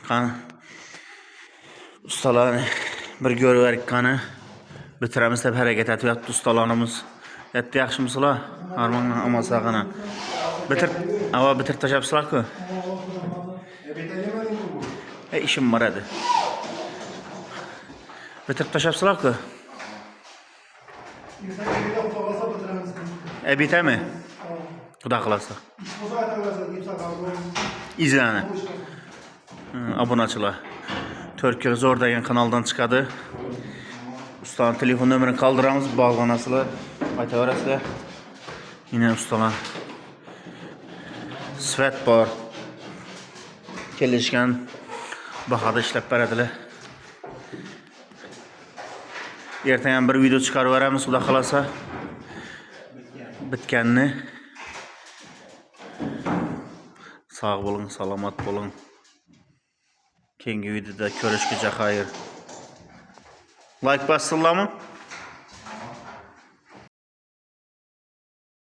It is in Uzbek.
Qani ustalarni bir ko'rib qani bitiramiz deb harakat etyapti ustalarimiz. Yetti yaxshimisizlar? Armondan amasa qani. Bitir tashlabsizlar-ku. İşim var hadi. Bitirib tashlabsizlar-ku. Bitami? Xudo xolasa. İzlani. Obunachilar. Turkiya zo'r degan kanaldan chiqadi. Ustaning telefon nomerini qoldiramiz, bog'lanasizlar, aytaverasizlar. Yine ustalar. Sifat bor. Kelishgan bahada ishlab beradilar. Ertaga bir video chiqarib beramiz, xudo xolasa. Bitganni. Sağ olun, salomat bo'lin. Keyingi videoda ko'rishguncha xayr. Like bassizlarmi?